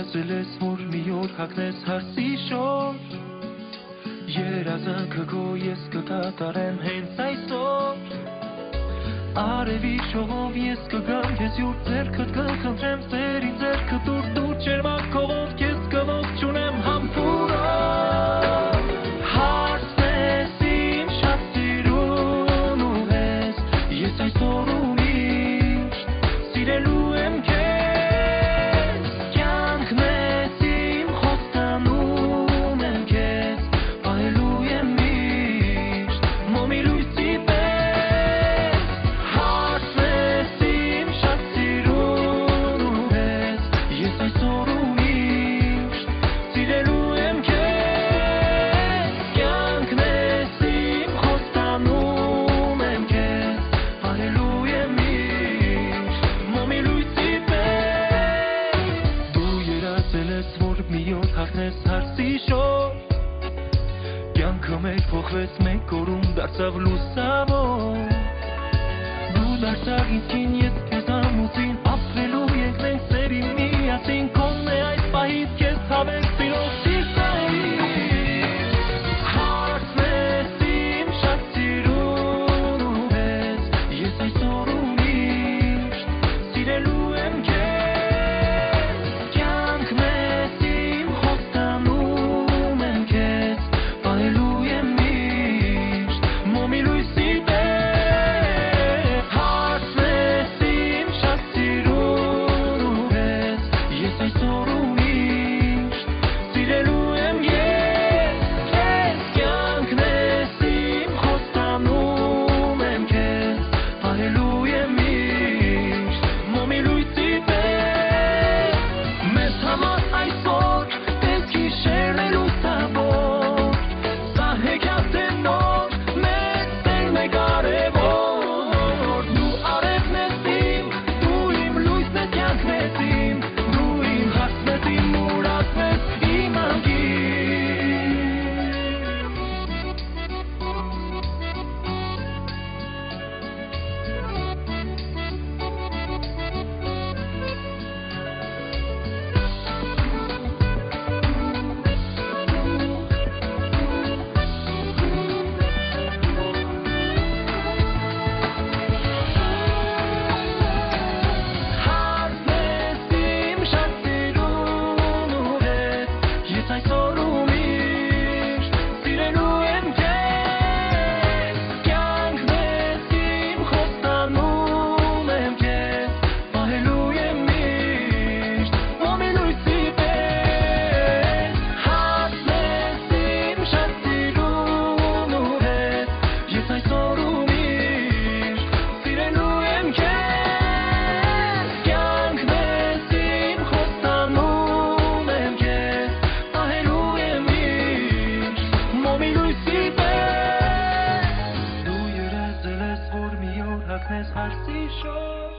երազել ես, որ մի օր հագնես հարսի շոր Երազանքը քո ես կկատարեմ հենց այսօր Արևի շողով ես կգամ քեզ յուր ձեռքդ կխնդրեմ Սերին ձեռքը դուր դուր ջերմակ քողով քեզ կողով չունեմ համբուրով Հարցնես իմ շատ սիրուն ու ես Ես այսօր ու միշտ սիրելու եմ քեզ Կյանքն ես իմ խոստանում եմ քեզ Պահելու եմ միշտ մոմի լույսի պես Հարցնես իմ շատ սիրուն ու ես Ես այսօր ու միշտ սիրելու եմ քեզ Կյանքն ես իմ խոստանում եմ քեզ Պահելու եմ միշտ մոմի լույսի պես Դու երազել ես, որ մի օր հագնես հարսի շոր Կյանքը մեր փոխվեց մեկ օրում դարձավ լուսավոր Դու դարձավ ինձ կին, ես քեզ ամուսին Ապրելու ենք մենք սերի միասին Քոնն է այս պահից քեզ հավեք սիրով սիրտային Հարցնես իմ շատ սիրուն ու ես Ես այսօր ու միշտ սիրելու եմ քեզ Կյանքն ես իմ խոստանում եմ քեզ Պահելու եմ միշտ մոմի լույսի պես Հարցնես իմ շատ սիրուն ու ես Ես այսօր ու միշտ սիրելու եմ ես Քեզ Կյանքն ես իմ խոստանում եմ քեզ Պահելու եմ միշտ մոմի լույսի պես Մեզ համար այսօր տես գիշերն է լուսավոր Սա հեքիաթ է նոր, մեծ սերն է կարևոր Դու արևն ես իմ, դու իմ լույսն ես կյանքն ես իմ Դու իմ հարցն ես իմ ուրացն ես իմ Հարցնես իմ շատ սիրուն ու ես Ես այսօր ու միշտ սիրելու եմ քեզ Կյանքն ես իմ խոստանում եմ քեզ Պահելու եմ միշտ մոմի լույսի պես Հարցնես իմ շատ սիրուն ու ես Ես այսօր ու միշտ սիրելու եմ քեզ Կյանքն ես իմ խոստանում եմ քեզ Պահելու եմ միշտ մոմի լույսի պես Դու երազել ես, որ մի օր հագնես հարսի շոր